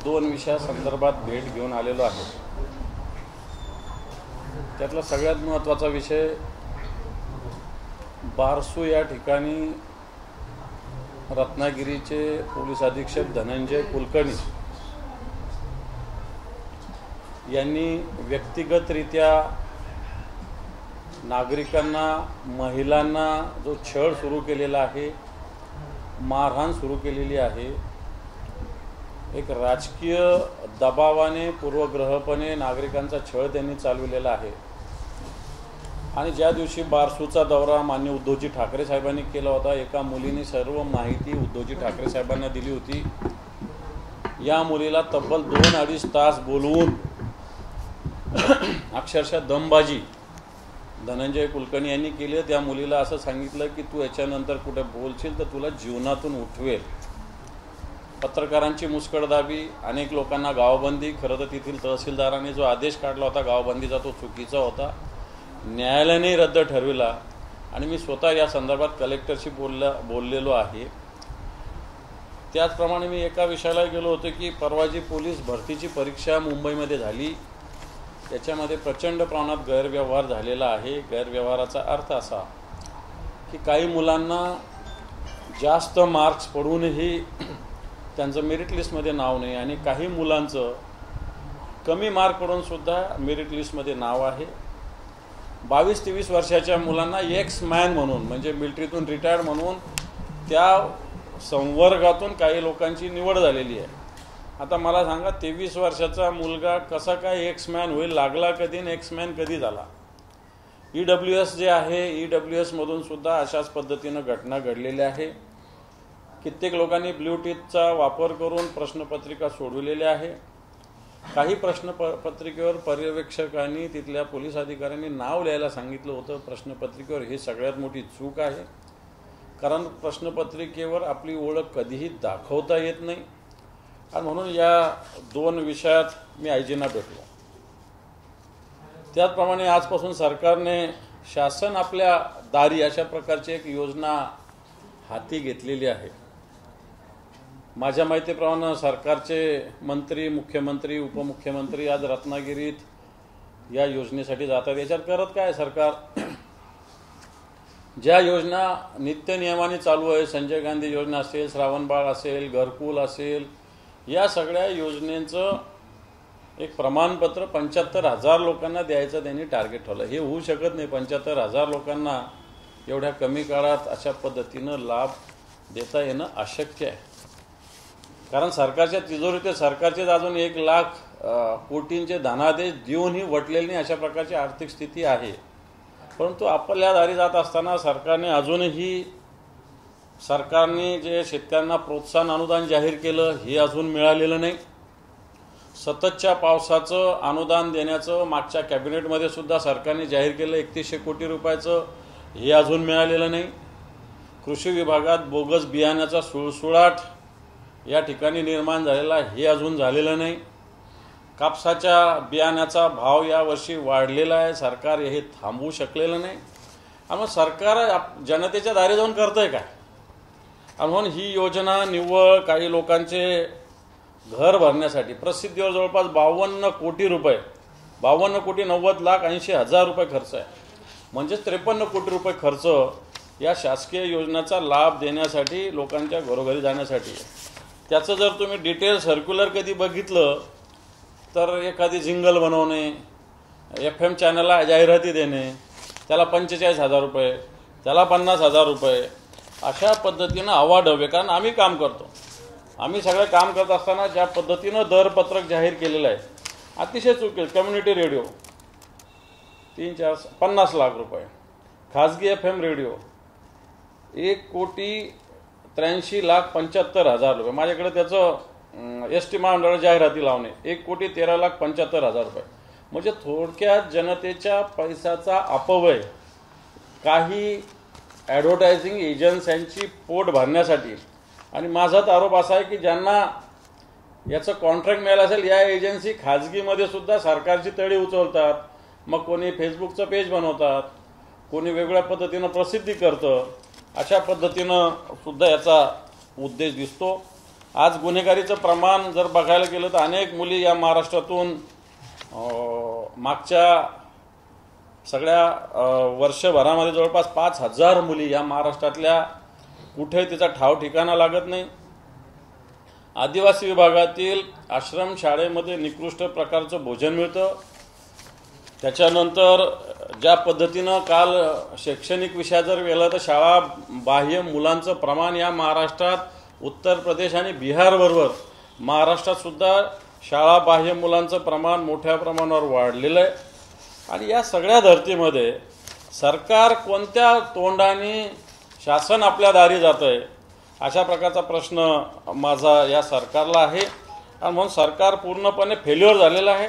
दोन विषयासंदर्भात भेट घेऊन आलेलो आहे। त्यातला सगळ्यात महत्त्वाचा विषय बारसू या ठिकाणी रत्नागिरीचे पोलीस अधीक्षक धनंजय कुलकर्णी यांनी व्यक्तिगतरित्या नागरिकांना, महिलांना जो छळ सुरू केलेला आहे, मारहाण सुरू केलेली आहे, एक राजकीय दबावाने पूर्वग्रहपणे नागरिकांचा छळ त्यांनी चालविलेला आहे। आणि ज्या दिवशी बारसूचा दौरा माननीय उद्धवजी ठाकरे साहेबांनी केला होता, एका मुलीने सर्व माहिती उद्धवजी ठाकरे साहेबांना दिली होती। या मुलीला तब्बल 2-2.5 तास बोलवून अक्षरशः दमबाजी धनंजय कुलकर्णी यांनी केली। त्या मुलीला असं सांगितलं की तू याच्यानंतर कुठे बोलशील तर तुला जीवनातून उठवेल। पत्रकारांची मुस्कळदाबी, अनेक लोकांना गावबंदी। खरं तर तेथील तहसीलदारांनी जो आदेश काढला होता गावबंदीचा तो चुकीचा होता, न्यायालयाने रद्द ठरविला। आणि मी स्वतः या संदर्भात कलेक्टरशी बोललेलो आहे। त्याचप्रमाणे मी एका विषयाला गेलो होतो की परवाजी पोलीस भरतीची परीक्षा मुंबईमध्ये झाली, त्याच्यामध्ये प्रचंड प्रमाणात गैरव्यवहार झालेला आहे। गैरव्यवहाराचा अर्थ असा की काही मुलांना जास्त मार्क्स पडूनही त्यांचं मेरिट लिस्टमध्ये नाव नाही, आणि काही मुलांचं कमी मार्क पडूनसुद्धा मेरिट लिस्टमध्ये नाव आहे। 22-23 वर्षाच्या मुलांना एक्स मॅन म्हणून, म्हणजे मिलिटरीतून रिटायर्ड म्हणून त्या संवर्गातून काही लोकांची निवड झालेली आहे। आता मला सांगा, 23 वर्षाचा मुलगा कसा काय एक्स मॅन होईल? लागला कधी आणि एक्स मॅन कधी झाला? EWS जे आहे, EWSमधून सुद्धा अशाच पद्धतीनं घटना घडलेल्या आहे। कित्येक लोकांनी ब्ल्यू टिकचा वापर करून प्रश्नपत्रिका सोडवलेल्या आहे। काही प्रश्नपत्रिकेवर पर्यवेक्षकांनी, तिथल्या पोलीस अधिकाऱ्यांनी नाव लिहायला सांगितलं होतं प्रश्नपत्रिकेवर। ही सगळ्यात मोठी चूक आहे, कारण प्रश्नपत्रिकेवर आपली ओळख कधीही दाखवता येत नाही। आणि म्हणून या दोन विषयात मी आयजींना भेटलो। त्याचप्रमाणे आजपासून सरकारने शासन आपल्या दारी अशा प्रकारची एक योजना हाती घेतलेली आहे। माझ्या माहितीप्रमाणे सरकारचे मंत्री, मुख्यमंत्री, उपमुख्यमंत्री आज रत्नागिरीत या योजनेसाठी जातात। याच्यात करत काय सरकार? ज्या योजना नित्यनियमाने चालू आहे, संजय गांधी योजना असेल, श्रावणबाळ असेल, घरकुल असेल, या सगळ्या योजनेचं एक प्रमाणपत्र 75,000 लोकांना द्यायचं त्यांनी टार्गेट ठेवलं। हे होऊ शकत नाही। 75,000 लोकांना एवढ्या कमी काळात अशा पद्धतीनं लाभ देता येणं अशक्य आहे, कारण सरकारच्या तिजोरीत सरकारचेच अजून 1 लाख कोटींचे धनादेश देऊनही वटलेले नाही, अशा प्रकारची आर्थिक स्थिती आहे। परंतु आपल्या दारी जात असताना सरकारने जे शेतकऱ्यांना प्रोत्साहन अनुदान जाहीर केलं हे अजून मिळालेलं नाही। सततच्या पावसाचं अनुदान देण्याचं मागच्या कॅबिनेटमध्ये सुद्धा सरकारने जाहीर केलं 3100 कोटी रुपयाचं, हे अजून मिळालेलं नाही। कृषी विभागात बोगस बियाण्याचा सुळसुळाट या ठिकाणी निर्माण झालेला, हे अजून झालेलं नाही। कापसाच्या बियाण्याचा भाव यावर्षी वाढलेला आहे, सरकार हे थांबवू शकलेलं नाही। आणि मग सरकार जनतेच्या दारी जाऊन करतंय काय? आणि म्हणून ही योजना निव्वळ काही लोकांचे घर भरण्यासाठी, प्रसिद्धीवर जवळपास 52 कोटी रुपये, 52,90,80,000 रुपये खर्च आहे, म्हणजेच 53 कोटी रुपये खर्च या शासकीय योजनेचा लाभ देण्यासाठी, लोकांच्या घरोघरी जाण्यासाठी। त्याचं जर तुम्ही डिटेल सर्क्युलर कधी बघितलं तर एखादी जिंगल बनवणे, FM चॅनलला जाहिराती देणे, त्याला 45,000 रुपये, त्याला 50,000 रुपये, अशा पद्धतीनं अवाढव्य। कारण आम्ही काम करतो, आम्ही सगळं काम करत असताना ज्या पद्धतीनं दरपत्रक जाहीर केलेलं आहे, अतिशय चुकीचं। कम्युनिटी रेडिओ 50 लाख रुपये, खाजगी FM रेडिओ 1,83,75,000 रुपये, माझ्याकडे त्याचं ST महामंडळाला जाहिराती लावणे 1,13,75,000 रुपये। म्हणजे थोडक्यात जनतेच्या पैशाचा अपव्यय काही ॲडव्हर्टायझिंग एजन्सींची पोट भरण्यासाठी। आणि माझाच आरोप असा आहे की ज्यांना याचं कॉन्ट्रॅक्ट मिळालं असेल, या एजन्सी खाजगीमध्ये सुद्धा सरकारची तळी उचलतात। मग कोणी फेसबुकचं पेज बनवतात, कोणी वेगळ्या पद्धतीनं प्रसिद्धी करतं, अशा पद्धतीनं सुद्धा याचा उद्देश दिसतो। आज गुन्हेगारीचं प्रमाण जर बघायला गेलं तर अनेक मुली या महाराष्ट्रातून मागच्या सगळ्या वर्षभरामध्ये जवळपास 5,000 मुली या महाराष्ट्रातल्या कुठे तिचा ठाव ठिकाणा लागत नाही. आदिवासी विभागातील आश्रम शाळेमध्ये निकृष्ट प्रकारचं भोजन मिळतं. त्याच्यानंतर ज्या पद्धतीनं काल शैक्षणिक विषयात जर गेलं तर शाळा बाह्य मुलांचं प्रमाण या महाराष्ट्रात उत्तर प्रदेश आणि बिहारबरोबर महाराष्ट्रात सुद्धा शाळा बाह्य मुलांचं प्रमाण मोठ्या प्रमाणावर वाढलेलं आहे. आणि या सगळ्या धर्तीमध्ये सरकार कोणत्या तोंडाने शासन आपल्या दारी जातं आहे अशा प्रकारचा प्रश्न माझा या सरकारला आहे. आणि म्हणून सरकार पूर्णपणे फेल्युअर झालेलं आहे.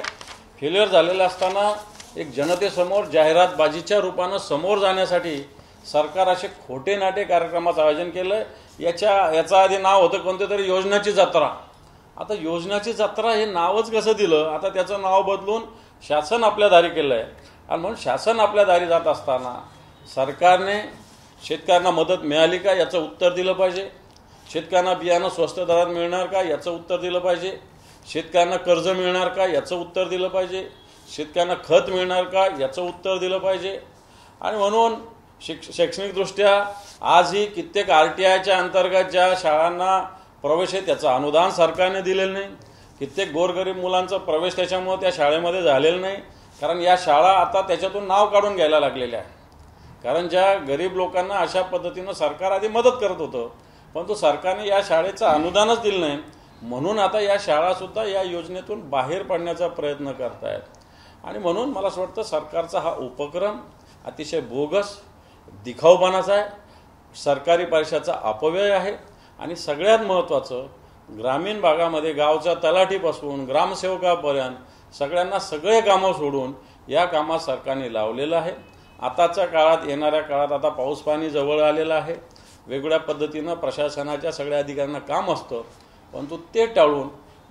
फेल्युअर झालेलं असताना एक जनतेसमोर जाहिरातबाजीच्या रूपानं समोर जाण्यासाठी सरकार असे खोटे नाटे कार्यक्रमाचं आयोजन केलं आहे. याचा आधी नाव होतं कोणतं तरी योजनाची जत्रा. आता योजनाची जत्रा हे नावच कसं दिलं, आता त्याचं नाव बदलून शासन आपल्या दारी केलं आहे. आणि म्हणून शासन आपल्या दारी जात असताना सरकारने शेतकऱ्यांना मदत मिळाली का याचं उत्तर दिलं पाहिजे. शेतकऱ्यांना बियाणं स्वस्त दरात मिळणार का याचं उत्तर दिलं पाहिजे. शेतकऱ्यांना कर्ज मिळणार का याचं उत्तर दिलं पाहिजे. शेतकऱ्यांना खत मिळणार का याचं उत्तर दिलं पाहिजे. आणि म्हणून शैक्षणिकदृष्ट्या आजही कित्येक RTIच्या अंतर्गत ज्या शाळांना प्रवेश आहे त्याचं अनुदान सरकारने दिलेलं नाही. कित्येक गोरगरीब मुलांचा प्रवेश त्याच्यामुळे त्या शाळेमध्ये झालेला नाही. कारण या शाळा आता त्याच्यातून नाव काढून घ्यायला लागलेल्या आहे. कारण ज्या गरीब लोकांना अशा पद्धतीनं सरकार आधी मदत करत होतं, परंतु सरकारने या शाळेचं अनुदानच दिलं नाही. म्हणून आता या शाळासुद्धा या योजनेतून बाहेर पडण्याचा प्रयत्न करतायत. आणि म्हणून मला असं वाटतं सरकारचा हा उपक्रम अतिशय बोगस दिखाऊपणाचा आहे. सरकारी पैशाचा अपव्यय आहे. आणि सगळ्यात महत्त्वाचं ग्रामीण भागामध्ये गावच्या तलाठीपासून ग्रामसेवकापर्यंत सगळ्यांना सगळे कामं सोडून या कामात सरकारने लावलेलं आहे. आताच्या काळात येणाऱ्या काळात आता पाऊस पाणी जवळ आलेलं आहे. वेगवेगळ्या पद्धतीनं प्रशासनाच्या सगळ्या अधिकाऱ्यांना काम असतं, परंतु ते टाळून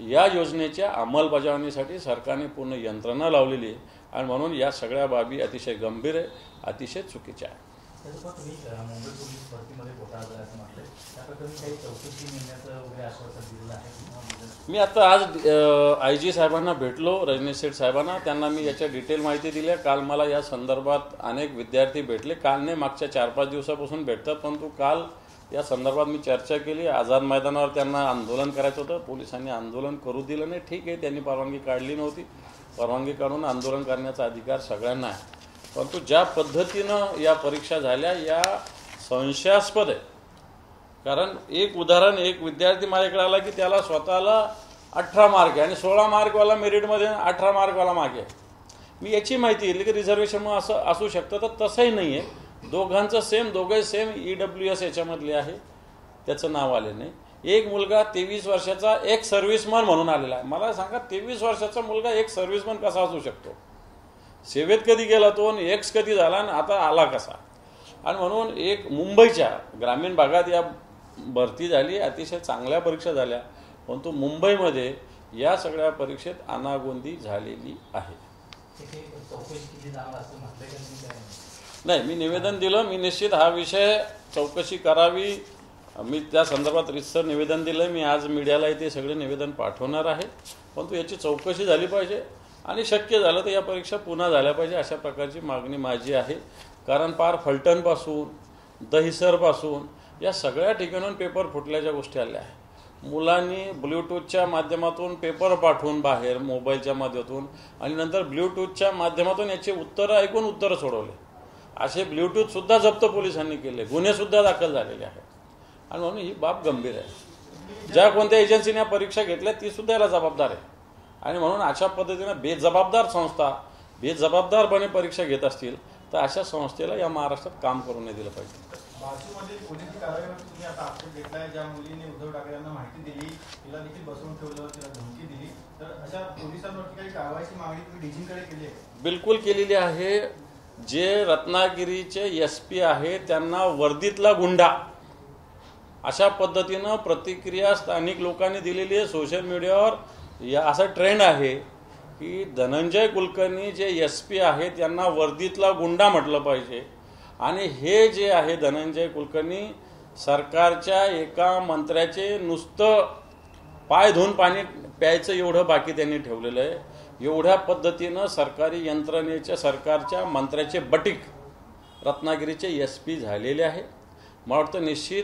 या योजनेच्या अंमलबजावणीसाठी सरकारने पूर्ण यंत्रणा लावलेली आहे. आणि म्हणून या सगळ्या बाबी अतिशय गंभीर आहे, अतिशय चुकीच्या आहे. मुंबई पोलीस भरतीमध्ये घोटाळा झाला असं म्हटलं, त्याप्रकरणी काही चौकशी नेमण्याचं वगैरे आश्वासन दिलेलं आहे? मी आता आज IG साहेबांना भेटलो, रजनीश शेठ साहेबांना. त्यांना मी याच्या डिटेल माहिती दिली. काल मला या संदर्भात अनेक विद्यार्थी भेटले. काल नाही, मागच्या 4-5 दिवसापासून भेटतात, परंतु काल या संदर्भात मी चर्चा केली. आझाद मैदानावर त्यांना आंदोलन करायचं होतं, पोलिसांनी आंदोलन करू दिलं नाही. ठीक आहे, त्यांनी परवानगी काढली नव्हती. परवानगी काढून आंदोलन करण्याचा अधिकार सगळ्यांना आहे. परंतु ज्या पद्धतीनं या परीक्षा झाल्या या संशयास्पद आहे. कारण एक उदाहरण, एक विद्यार्थी माझ्याकडे आला की त्याला स्वतःला 18 मार्क आहे आणि 16 मार्कवाला मेरिटमध्ये 18 मार्कवाला मागे आहे. मी याची माहिती दिली की रिझर्वेशनमुळे असं असू शकतं, तर तसंही नाही आहे. दोघांचं सेम, दोघंही सेम EWS याच्यामधले आहे, त्याचं नाव आले नाही. एक मुलगा 23 वर्षाचा एक सर्व्हिसमन म्हणून आलेला आहे. मला सांगा, 23 वर्षाचा मुलगा एक सर्व्हिसमन कसा असू शकतो? सेवेत कधी गेला तो, एक्स कधी झाला आणि आता आला कसा? आणि म्हणून एक मुंबईच्या ग्रामीण भागात या भरती झाली, अतिशय चांगल्या परीक्षा झाल्या, परंतु मुंबईमध्ये या सगळ्या परीक्षेत अनागोंदी झालेली आहे. नाही, मी निवेदन दिलं. मी निश्चित हा विषय चौकशी करावी, मी त्या संदर्भात रितसर निवेदन दिलं. मी आज मीडियाला ते सगळे निवेदन पाठवणार आहे. परंतु याची चौकशी झाली पाहिजे आणि शक्य झालं तर या परीक्षा पुन्हा झाल्या पाहिजे अशा प्रकारची मागणी माझी आहे. कारण पार फलटणपासून दहिसरपासून या सगळ्या ठिकाणून पेपर फुटल्याच्या गोष्टी आल्या आहेत. मुलांनी ब्ल्यूटूथच्या माध्यमातून पेपर पाठवून बाहेर मोबाईलच्या माध्यमातून आणि नंतर ब्ल्यूटूथच्या माध्यमातून याचे उत्तरं ऐकून उत्तरं सोडवले. असे ब्ल्यूटूथसुद्धा जप्त पोलिसांनी केले, गुन्हेसुद्धा दाखल झालेले आहेत. आणि म्हणून ही बाब गंभीर आहे. ज्या कोणत्या एजन्सीने या परीक्षा घेतल्या तीसुद्धा याला जबाबदार आहे. आणि म्हणून अशा पद्धतीनं बेजबाबदार संस्था बेजबाबदारपणे परीक्षा घेत असतील तर अशा संस्थेला या महाराष्ट्रात काम करू नाही दिलं पाहिजे. बाजूमध्ये पोलिसी कारवाईवरती तुम्ही आता आक्षेप घेतलाय, ज्या मुलीने उद्धव ठाकरेंना माहिती दिली, तिला देखील बसवून ठेवलं, तिला धमकी दिली, तर अशा पोलिसांवरती काही कारवाईची मागणी तुम्ही डीजींकडे केली आहे? बिलकुल केलेली आहे. जे रत्नागिरीचे SP आहे त्यांना वर्दीतला गुंडा अशा पद्धतीनं प्रतिक्रिया स्थानिक लोकांनी दिलेली आहे. सोशल मीडियावर या असा ट्रेंड आहे की धनंजय कुलकर्णी जे SP आहे त्यांना वर्दीतला गुंडा म्हटलं पाहिजे. आणि हे जे आहे धनंजय कुलकर्णी सरकारच्या एका मंत्र्याचे नुसतं पाय धुवून पाणी प्यायचं एवढं बाकी त्यांनी ठेवलेलं आहे। एवढ्या पद्धतीनं सरकारी यंत्रणेच्या सरकारच्या मंत्र्याचे बटीक रत्नागिरीचे SP झालेले आहे। मला वाटतं निश्चित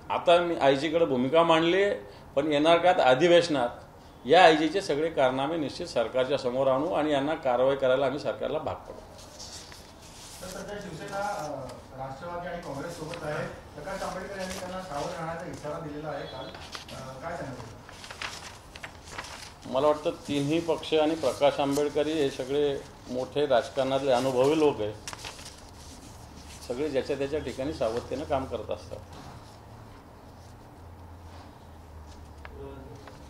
आता मी आयजीकडे भूमिका मांडली आहे, पण येणार काळात अधिवेशनात या आयजीचे सगळे कारनामे निश्चित सरकारच्या समोर आणू आणि यांना कारवाई करायला आम्ही सरकारला भाग पडू। तर सध्या शिवसेना राष्ट्रवादी आणि काँग्रेस सोबत आहे। प्रकाश आंबेडकर यांनी त्यांना सावध राहण्याचा इशारा दिलेला आहे काल, काय सांगितलं? मला वाटतं तिन्ही पक्ष आणि प्रकाश आंबेडकरी हे सगळे मोठे राजकारणातले अनुभवी लोक आहे, सगळे ज्याच्या त्याच्या ठिकाणी सावधतेनं काम करत असतात।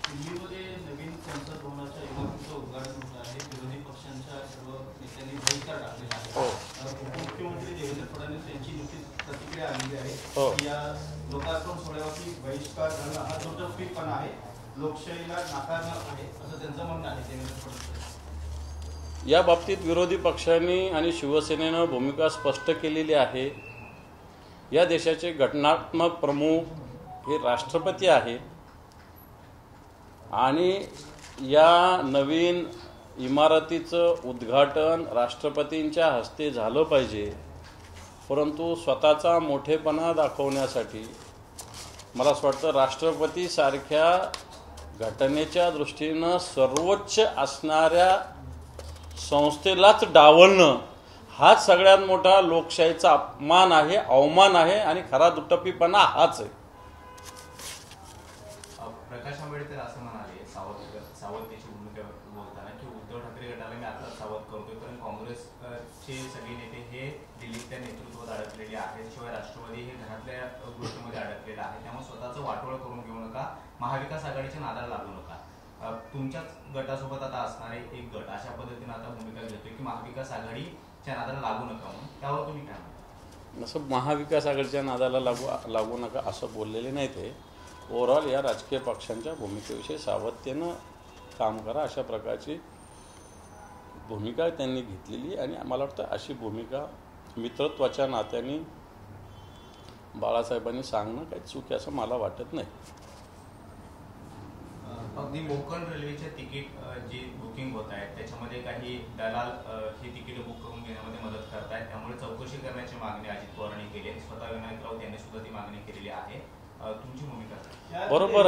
दिल्लीमध्ये नवीन संसद भवनाच्या इमारतीचं उद्घाटन होत आहे। विरोधी पक्षांच्या सर्व नेत्यांनी बहिष्कार टाकलेला आहे। उपमुख्यमंत्री देवेंद्र फडणवीस यांची नुकतीच प्रतिक्रिया आलेली आहे की या लोकार्पण सोहळ्यावरती बहिष्कार घालणं हा दुटप्पीपणा आहे, लोकशाहीला नाकारणं आहे, असं त्यांचं म्हणणं आहे देवेंद्र फडणवीस। या बाबतीत विरोधी पक्षांनी आणि शिवसेनेनं भूमिका स्पष्ट केलेली आहे। या देशाचे घटनात्मक प्रमुख हे राष्ट्रपती आहेत आणि या नवीन इमारतीचं उद्घाटन राष्ट्रपतींच्या हस्ते झालं पाहिजे, परंतु स्वतःचा मोठेपणा दाखवण्यासाठी मला असं वाटतं राष्ट्रपतीसारख्या घटनेच्या दृष्टीनं सर्वोच्च असणाऱ्या संस्थेलाच डावलणं हाच सगळ्यात मोठा लोकशाहीचा अपमान आहे, अवमान आहे आणि खरा दुटप्पीपणा हाच आहे। प्रकाश आंबेडकर असं म्हणाले सावधतेची भूमिका बोलताना की उद्धव ठाकरे गटाला मी आता सावध करतोय, पण काँग्रेसचे सगळे नेते हे दिल्लीतल्या नेतृत्वात अडकलेले आहेत, शिवाय राष्ट्रवादी हे घरातल्या गोष्टीमध्ये अडकलेलं आहे, त्यामुळे स्वतःचं वाटोळ करून घेऊ नका, महाविकास आघाडीच्या नादाला लागू नका। तुमच्याच गटासोबत आता असणारे एक गट अशा पद्धतीने आता भूमिका घेतोय की महाविकास आघाडीच्या नादाला लागू नका म्हणून, त्यावर तुम्ही काय म्हणता? असं महाविकास आघाडीच्या नादाला लागू नका असं बोललेले नाही ते। ओव्हरऑल या राजकीय पक्षांच्या भूमिकेविषयी सावधतेनं काम करा अशा प्रकारची भूमिका त्यांनी घेतलेली आणि मला वाटतं अशी भूमिका मित्रत्वाच्या नात्याने बाळासाहेबांनी सांगणं काही चूक आहे असं मला वाटत नाही। अगदी कोकण रेल्वेचे तिकीट जे बुकिंग होत आहे त्याच्यामध्ये काही दलाल हे तिकीट बुक करून घेण्यामध्ये मदत करत आहेत, त्यामुळे चौकशी करण्याची मागणी अजित पवारांनी केली आहे, स्वतः विनायक राऊत यांनी सुद्धा ती मागणी केलेली आहे। तुमची भूमिका? बरोबर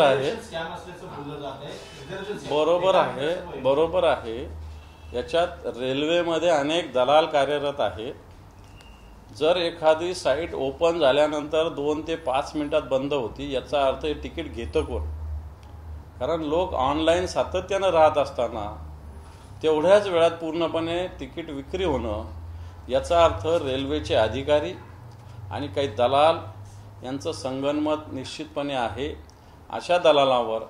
आहे, बरोबर आहे। याच्यात रेल्वेमध्ये अनेक दलाल कार्यरत आहेत। जर एखादी साईट ओपन झाल्यानंतर 2 ते 5 मिनिटात बंद होती याचा अर्थ हे तिकीट घेतं कोण? कारण लोक ऑनलाईन सातत्यानं राहत असताना तेवढ्याच वेळात पूर्णपणे तिकीट विक्री होणं याचा अर्थ रेल्वेचे अधिकारी आणि काही दलाल यांचं संगनमत निश्चितपणे आहे। अशा दलालावर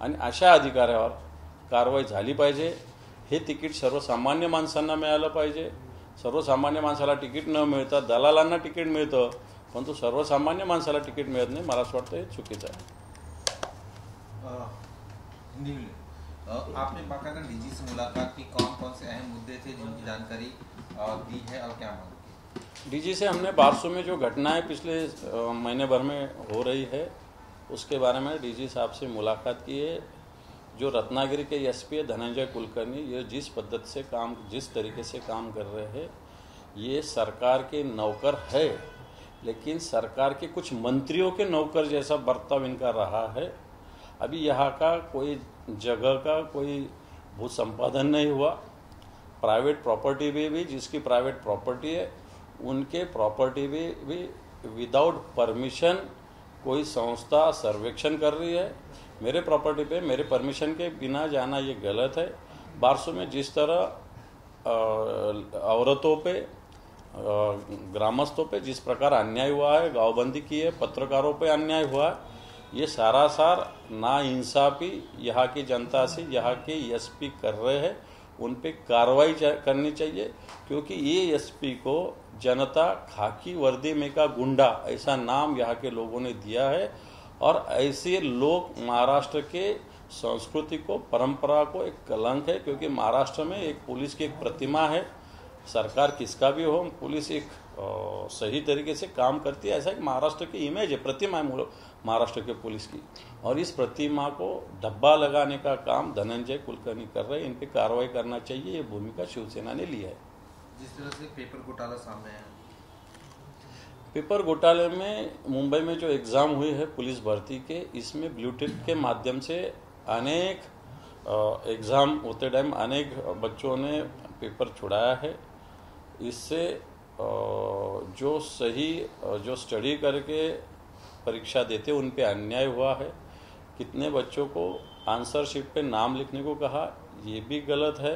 आणि अशा अधिकाऱ्यावर कारवाई झाली पाहिजे। हे तिकीट सर्वसामान्य माणसांना मिळालं पाहिजे। सर्वसामान्य माणसाला तिकीट न मिळता दलालांना तिकीट मिळतं, परंतु सर्वसामान्य माणसाला तिकीट मिळत नाही, मला असं वाटतं हे चुकीचं आहे। आपने बाकायदा डीजी से मुलाकात की, कौन कौन से अहम मुद्दे थे जिनकी जानकारी दी है और क्या मांगी? डीजी से हमने बारसू में जो घटनाएं पिछले महीने भर में हो रही है उसके बारे में डीजी साहब से मुलाकात की है। जो रत्नागिरी के SP धनंजय कुलकर्णी ये जिस तरीके से काम कर रहे हैं, ये सरकार के नौकर है, लेकिन सरकार के कुछ मंत्रियों के नौकर जैसा बर्ताव इनका रहा है। अभी यहाँ का कोई जगह का कोई भू संपादन नहीं हुआ। प्राइवेट प्रॉपर्टी भी जिसकी प्राइवेट प्रॉपर्टी है उनके प्रॉपर्टी भी विदाउट परमिशन कोई संस्था सर्वेक्षण कर रही है। मेरे प्रॉपर्टी पे मेरे परमिशन के बिना जाना ये गलत है। बारसू में जिस तरह औरतों पे ग्रामस्थों पे जिस प्रकार अन्याय हुआ है, गाँवबंदी की है, पत्रकारों पे अन्याय हुआ है, ये सारासार नाइंसाफी यहाँ की जनता से यहाँ के SP कर रहे हैं। उन पे कार्रवाई करनी चाहिए, क्योंकि ये SP को जनता खाकी वर्दी में का गुंडा ऐसा नाम यहाँ के लोगों ने दिया है। और ऐसे लोग महाराष्ट्र के संस्कृति को, परंपरा को एक कलंक है, क्योंकि महाराष्ट्र में एक पुलिस की एक प्रतिमा है। सरकार किसका भी हो, पुलिस एक सही तरीके से काम करती है, ऐसा एक महाराष्ट्र की इमेज है, प्रतिमा है महाराष्ट्र के पुलिस की, और इस प्रतिमा को धब्बा लगाने का काम धनंजय कुलकर्णी कर रहे हैं। इन पे कार्रवाई करना चाहिए, ये भूमिका शिवसेना ने लिया है। जिस तरह से पेपर घोटाला सामने है, पेपर घोटाले में मुंबई में जो एग्ज़ाम हुई है पुलिस भर्ती के, इसमें ब्लूटिक के माध्यम से अनेक एग्ज़ाम होते टाइम अनेक बच्चों ने पेपर छुड़ाया है। इससे जो सही जो स्टडी करके परीक्षा देते उन पे अन्याय हुआ है। कितने बच्चों को आंसर शीट पे नाम लिखने को कहा, ये भी गलत है।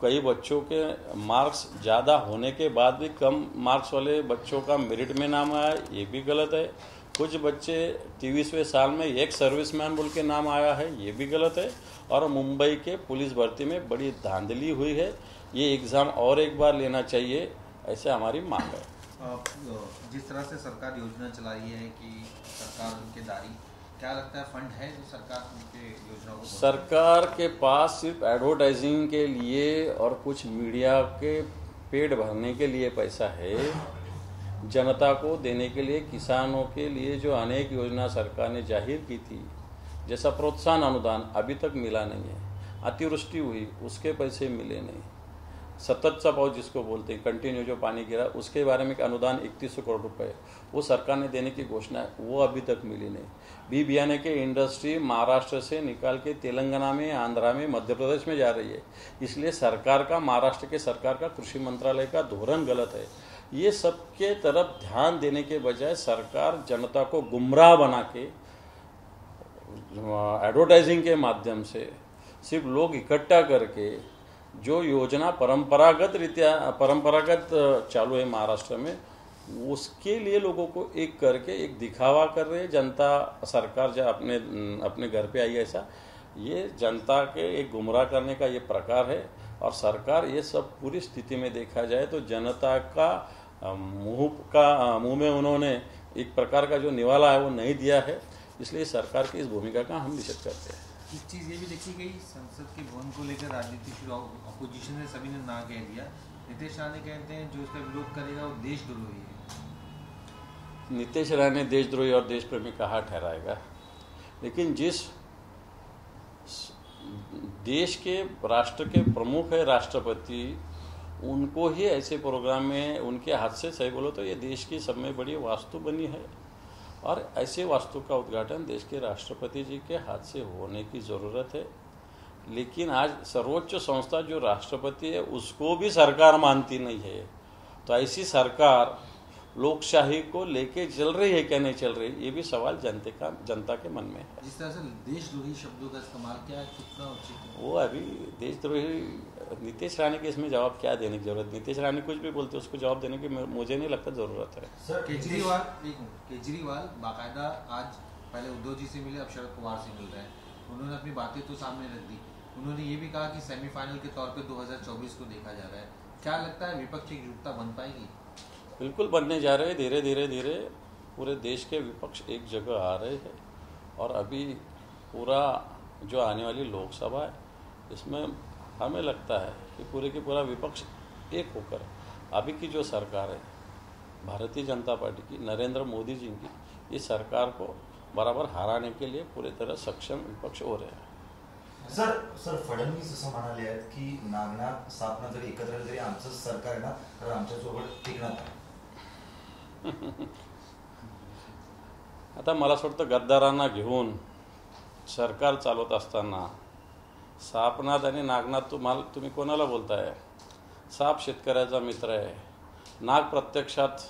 कई बच्चों के मार्क्स ज़्यादा होने के बाद भी कम मार्क्स वाले बच्चों का मेरिट में नाम आया, ये भी गलत है। कुछ बच्चे 23वें साल में एक सर्विसमैन बोल के नाम आया है, ये भी गलत है। और मुंबई के पुलिस भर्ती में बड़ी धांधली हुई है। ये एग्ज़ाम और एक बार लेना चाहिए, ऐसे हमारी मांग है। जिस तरह से सरकार योजना चला रही है कि सरकार उनके दारी, क्या लगता है फंड है जो सरकार उनके योजनाओं को? सरकार के पास सिर्फ एडवर्टाइजिंग के लिए और कुछ मीडिया के पेट भरने के लिए पैसा है। जनता को देने के लिए, किसानों के लिए जो अनेक योजना सरकार ने जाहिर की थी, जैसा प्रोत्साहन अनुदान अभी तक मिला नहीं है। अतिवृष्टि हुई, उसके पैसे मिले नहीं। सततचा पाऊस जिसको बोलते हैं, कंटिन्यू जो पानी गिरा, उसके बारे में अनुदान 3100 करोड़ रुपए वो सरकार ने देने की घोषणा है, वो अभी तक मिली नहीं। बी बियाने के इंडस्ट्री महाराष्ट्र से निकाल के तेलंगाना में, आंध्रा में, मध्य प्रदेश में जा रही है। इसलिए सरकार का, महाराष्ट्र के सरकार का कृषि मंत्रालय का धोरण गलत है। ये सबके तरफ ध्यान देने के बजाय सरकार जनता को गुमराह बना के एडवर्टाइजिंग के माध्यम से सिर्फ लोग इकट्ठा करके जो योजना परंपरागत चालू है महाराष्ट्र में, उसके लिए लोगों को एक करके एक दिखावा कर रहे हैं। जनता सरकार जब अपने घर पे आई, ऐसा ये जनता के एक गुमराह करने का ये प्रकार है। और सरकार ये सब पूरी स्थिति में देखा जाए तो जनता का मुंह में उन्होंने एक प्रकार का जो निवाला है वो नहीं दिया है। इसलिए सरकार की इस भूमिका का हम निषेध करते हैं। एक चीज़ ये भी देखी गई, संसद के भवन को लेकर राजनीति शुरू, अपोजिशन ने सभी ने ना कह दिया। नीतीश राणे कहते हैं जो इसका विरोध करेगा वो देशद्रोही है। नीतीश राणे देशद्रोही और देशप्रेमी कहाँ ठहराएगा? लेकिन जिस देश के राष्ट्र के प्रमुख है राष्ट्रपति, उनको ही ऐसे प्रोग्राम में उनके हाथ से, सही बोलो तो ये देश की सब में बड़ी वास्तु बनी है। और ऐसे वास्तु का उद्घाटन देश के राष्ट्रपति जी के हाथ से होने की ज़रूरत है। लेकिन आज सर्वोच्च संस्था जो राष्ट्रपति है उसको भी सरकार मानती नहीं है। तो ऐसी सरकार लोकशाही को लेके चल रही है क्या नहीं चल रही, ये भी सवाल जनता के मन में है। जिस तरह से देशद्रोही शब्दों का इस्तेमाल किया, कितना उचित है वो? अभी देशद्रोही नीतीश राणे के इसमें जवाब क्या देने की जरूरत? नीतीश राणे कुछ भी बोलते उसको जवाब देने की मुझे नहीं लगता जरूरत है। सर केजरीवाल बाकायदा आज पहले उद्धव जी से मिले, अब शरद पवार से मिल रहे हैं। उन्होंने अपनी बातें तो सामने रख दी। उन्होंने ये भी कहा कि सेमीफाइनल के तौर पे 2024 को देखा जा रहा है। क्या लगता है विपक्ष की एकजुटता बन पाएगी? बिल्कुल बनने जा रहे हैं। धीरे धीरे पूरे देश के विपक्ष एक जगह आ रहे हैं। और अभी पूरा जो आने वाली लोकसभा है, इसमें हमें लगता है कि पूरे की पूरा विपक्ष एक होकर अभी की जो सरकार है भारतीय जनता पार्टी की, नरेंद्र मोदी जी की, इस सरकार को बराबर हराने के लिए पूरी तरह सक्षम विपक्ष हो रहे हैं। सर फडणवीस असं म्हणाले आहेत की नागनाथ स्थापना जरी एकत्र जरी आमचं सरकार आहे ना तर आमच्यासोबत टिकणार आहे. आता मला असं वाटतं गद्दारांना घेऊन सरकार चालवत असताना सापनाथ आणि नागनाथ तुम्ही कोणाला बोलताय? साप शेतकऱ्याचा मित्र आहे. नाग प्रत्यक्षात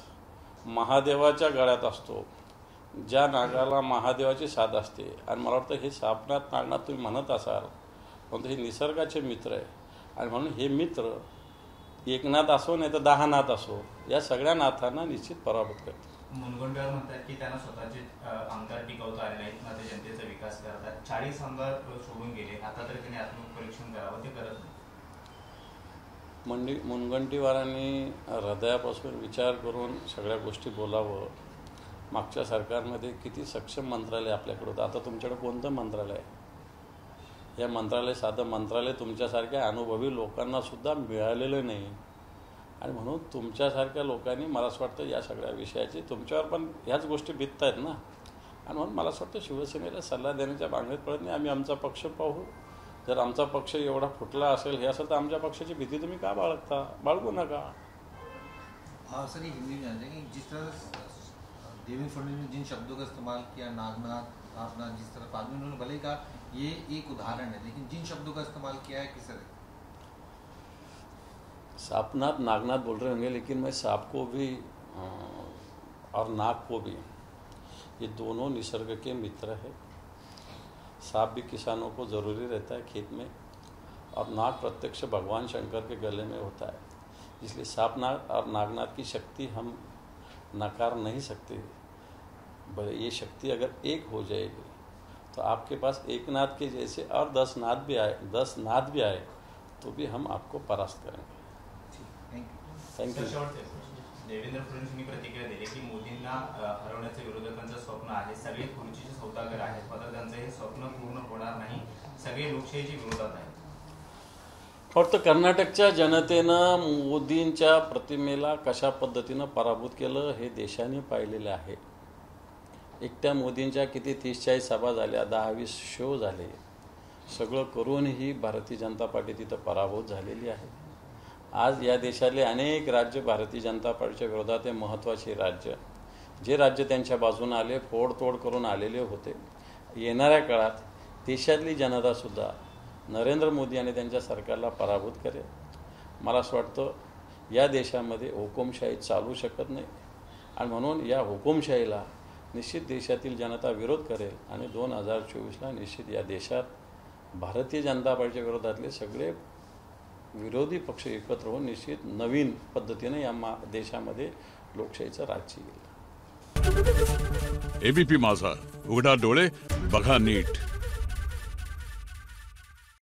महादेवाच्या गळ्यात असतो. ज्या नागाला महादेवाची साथ असते. आणि मला वाटतं हे सापनाथ नागनाथ तुम्ही म्हणत असाल, परंतु हे निसर्गाचे मित्र आहे. आणि म्हणून हे मित्र एक नाथ असो नाही तर 10 नाथ असो, या सगळ्या नाथांना निश्चित पराभूत करतात. मुनगंटीवार म्हणतात की त्यांना स्वतःचे आमदार टिकवता आले नाहीत ना, ते जनतेचा विकास करतात. 40 आमदार सोडून गेले, आता तरी त्यांनी आत्मपरीक्षण करावं, ते करत नाही. मुनगंटीवारांनी हृदयापासून विचार करून सगळ्या गोष्टी बोलावं. मागच्या सरकारमध्ये किती सक्षम मंत्रालय आपल्याकडे होतं. आता तुमच्याकडे कोणतं मंत्रालय आहे? या मंत्रालय, साधं मंत्रालय तुमच्यासारख्या अनुभवी लोकांना सुद्धा मिळालेलं नाही. आणि म्हणून तुमच्यासारख्या लोकांनी, मला असं वाटतं या सगळ्या विषयाची तुमच्यावर पण ह्याच गोष्टी बिततायत ना. आणि म्हणून मला असं वाटतं शिवसेनेला सल्ला देण्याच्या भानगडीत पडत नाही. आम्ही आमचा पक्ष पाहू. जर आमचा पक्ष एवढा फुटला असेल हे असेल तर आमच्या पक्षाची भीती तुम्ही का बाळगू नका. हाँ सर, ये हिंदी में जानते हैं कि जिस तरह देवेंद्र फडणवीस ने जिन शब्दों का इस्तेमाल किया, नागनाथ आपनाथ, जिस तरह आदमी, उन्होंने भले ही कहा ये एक उदाहरण है, लेकिन जिन शब्दों का इस्तेमाल किया है किस तरह सांपनाथ नागनाथ बोल रहे होंगे, लेकिन मैं सांप को भी और नाग को भी, ये दोनों निसर्ग के मित्र है. सांप भी किसानों को ज़रूरी रहता है खेत में, और नाग प्रत्यक्ष भगवान शंकर के गले में होता है. इसलिए सांपनाथ और नागनाथ की शक्ति हम नकार नहीं सकते. ये शक्ति अगर एक हो जाएगी तो आपके पास एक नाद के जैसे और 10 नाद भी आए तो भी हम आपको परास्त करेंगे. Thank you. देवेंद्र फडणवीस प्रतिक्रिया दिली की मोदींना हरवण्याचे विरोधकांचं स्वप्न आहे. सगळे खुर्चीचे सौदागर आहेत, मात्र त्यांचं हे स्वप्न पूर्ण होणार नाही. सगळे लोकशाहीच्या विरोधात आहेत. फक्त कर्नाटकच्या जनतेनं मोदींच्या प्रतिमेला कशा पद्धतीनं पराभूत केलं हे देशाने पाहिलेलं आहे. एकट्या मोदींच्या किती 30-40 सभा झाल्या, 10-20 शो झाले. सगळं करूनही भारतीय जनता पार्टी तिथं पराभूत झालेली आहे. आज या देशातले अनेक राज्य भारतीय जनता पार्टीच्या विरोधात आहे. महत्त्वाचे राज्य, जे राज्य त्यांच्या बाजूने आले, फोडतोड करून आलेले होते. येणाऱ्या काळात देशातली जनतासुद्धा नरेंद्र मोदी आणि त्यांच्या सरकारला पराभूत करेल. मला असं वाटतं या देशामध्ये हुकुमशाही चालू शकत नाही, आणि म्हणून या हुकुमशाहीला निश्चित देशातील जनता विरोध करेल. आणि 2024ला निश्चित या देशात भारतीय जनता पार्टीच्या विरोधातले सगळे विरोधी पक्ष एकत्र होऊन निश्चित नवीन पद्धतीने या देशामध्ये लोकशाहीचं राज्य येईल. एबीपी माझा, उघडा डोळे बघा नीट.